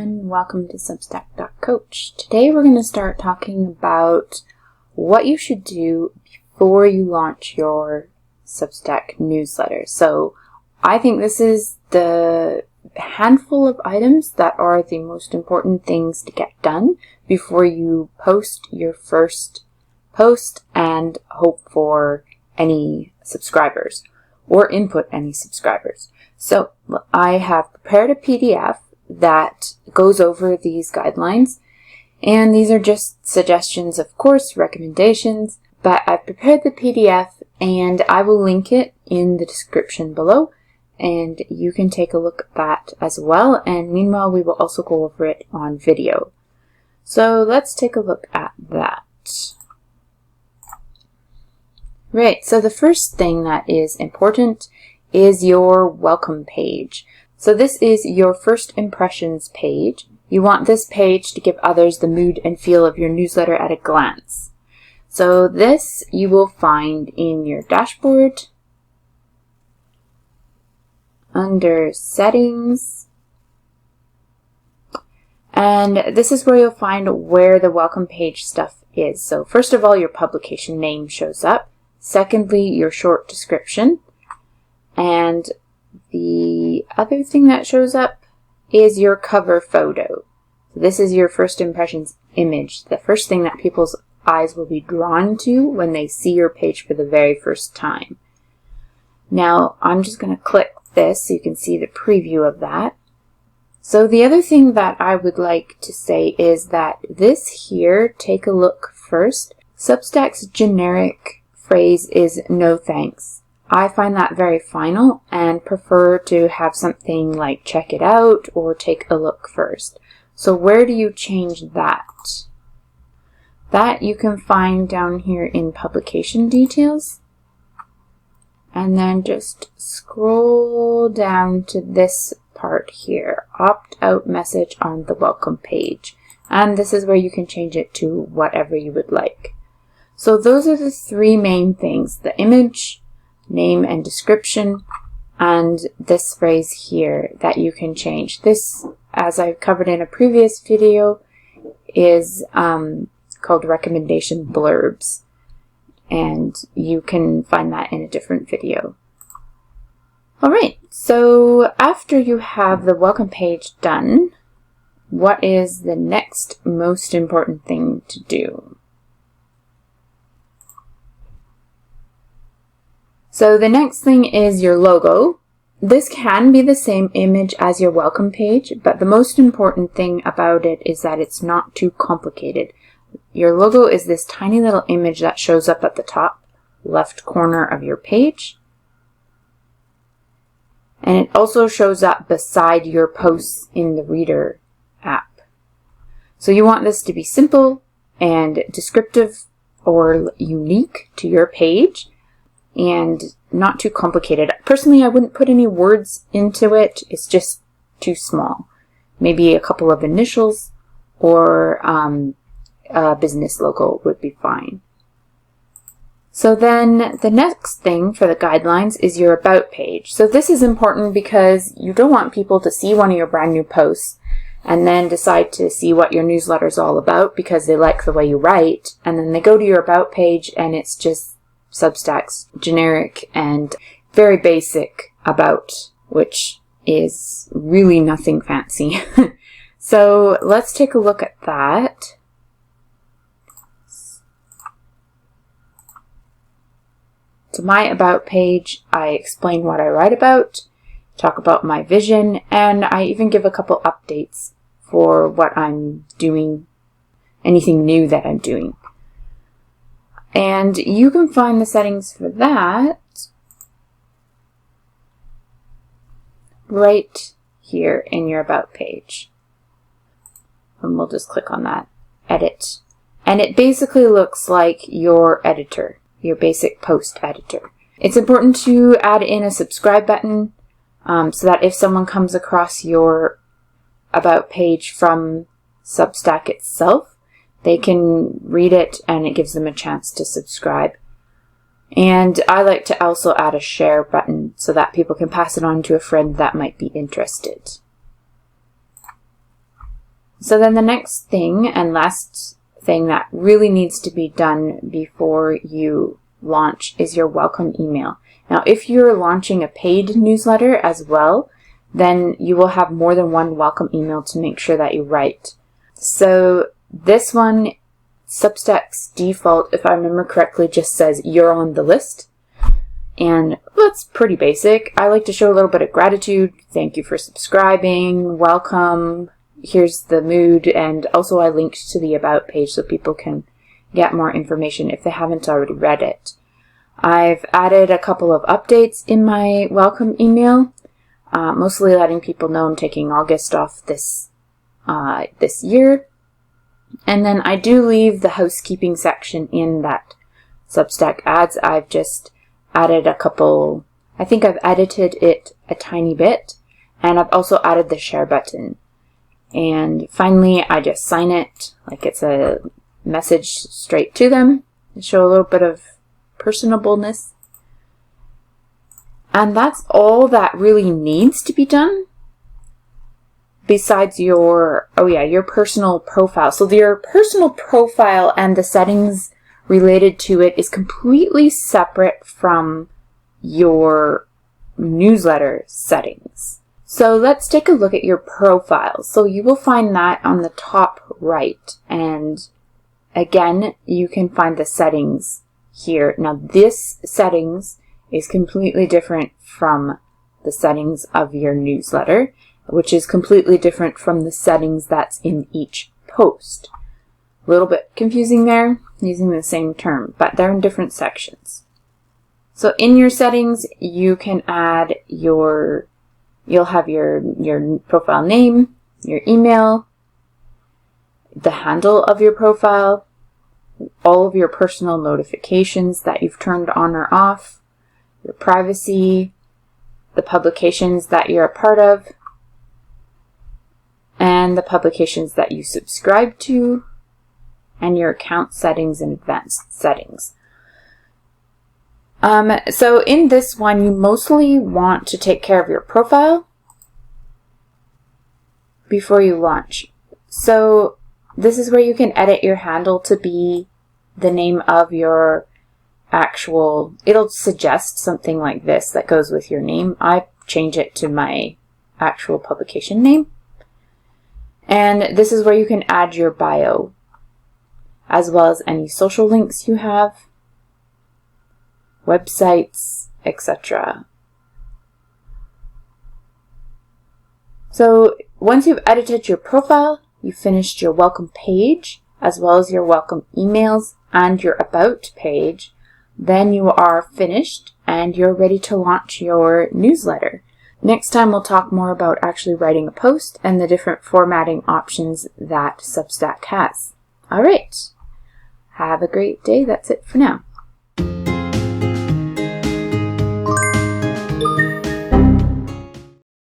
everyone, welcome to Substack.coach. Today we're going to start talking about what you should do before you launch your Substack newsletter. So I think this is the handful of items that are the most important things to get done before you post your first post and hope for any subscribers or input any subscribers. So I have prepared a PDF that goes over these guidelines, and these are just suggestions, of course, recommendations, but I've prepared the PDF and I will link it in the description below, and you can take a look at that as well, and meanwhile we will also go over it on video. So let's take a look at that. Right, so the first thing that is important is your welcome page. So this is your first impressions page. You want this page to give others the mood and feel of your newsletter at a glance. So this you will find in your dashboard under settings. And this is where you'll find where the welcome page stuff is. So first of all, your publication name shows up. Secondly, your short description. And the other thing that shows up is your cover photo. This is your first impressions image, the first thing that people's eyes will be drawn to when they see your page for the very first time. Now, I'm just going to click this so you can see the preview of that. So the other thing that I would like to say is that this here, take a look first. Substack's generic phrase is no thanks. I find that very final and prefer to have something like check it out or take a look first. So where do you change that? That you can find down here in publication details. And then just scroll down to this part here, opt out message on the welcome page. And this is where you can change it to whatever you would like. So those are the three main things: the image, name and description, and this phrase here that you can change. This, as I covered in a previous video, is called recommendation blurbs, and you can find that in a different video. Alright, so after you have the welcome page done, what is the next most important thing to do? So the next thing is your logo. This can be the same image as your welcome page, but the most important thing about it is that it's not too complicated. Your logo is this tiny little image that shows up at the top left corner of your page. And it also shows up beside your posts in the Reader app. So you want this to be simple and descriptive or unique to your page, and not too complicated. Personally, I wouldn't put any words into it. It's just too small. Maybe a couple of initials or a business logo would be fine. So then the next thing for the guidelines is your about page. So this is important because you don't want people to see one of your brand new posts and then decide to see what your newsletter is all about because they like the way you write, and then they go to your about page and it's just Substack's generic and very basic about, which is really nothing fancy. So let's take a look at that. To my about page, I explain what I write about, talk about my vision, and I even give a couple updates for what I'm doing, anything new that I'm doing. And you can find the settings for that right here in your About page. And we'll just click on that, Edit. And it basically looks like your editor, your basic post editor. It's important to add in a subscribe button so that if someone comes across your About page from Substack itself, they can read it and it gives them a chance to subscribe. And I like to also add a share button so that people can pass it on to a friend that might be interested. So then the next thing and last thing that really needs to be done before you launch is your welcome email. Now, if you're launching a paid newsletter as well, then you will have more than one welcome email to make sure that you write. So this one, Substack's default, if I remember correctly, just says you're on the list. And that's pretty basic. I like to show a little bit of gratitude. Thank you for subscribing. Welcome. Here's the mood. And also I linked to the About page so people can get more information if they haven't already read it. I've added a couple of updates in my welcome email, mostly letting people know I'm taking August off this year. And then I do leave the housekeeping section in that Substack ads. I've just added a couple, I think I've edited it a tiny bit, and I've also added the share button. And finally, I just sign it like it's a message straight to them to show a little bit of personableness. And that's all that really needs to be done besides your personal profile. So your personal profile and the settings related to it is completely separate from your newsletter settings. So let's take a look at your profile. So you will find that on the top right. And again, you can find the settings here. Now this settings is completely different from the settings of your newsletter, which is completely different from the settings that's in each post. A little bit confusing there, using the same term, but they're in different sections. So in your settings, you can add you'll have your profile name, your email, the handle of your profile, all of your personal notifications that you've turned on or off, your privacy, the publications that you're a part of, and the publications that you subscribe to, and your account settings and advanced settings. So in this one, you mostly want to take care of your profile before you launch. So this is where you can edit your handle to be the name of your actual, it'll suggest something like this that goes with your name. I change it to my actual publication name. And this is where you can add your bio, as well as any social links you have, websites, etc. So once you've edited your profile, you've finished your welcome page, as well as your welcome emails and your about page, then you are finished and you're ready to launch your newsletter. Next time we'll talk more about actually writing a post and the different formatting options that Substack has. All right. Have a great day. That's it for now.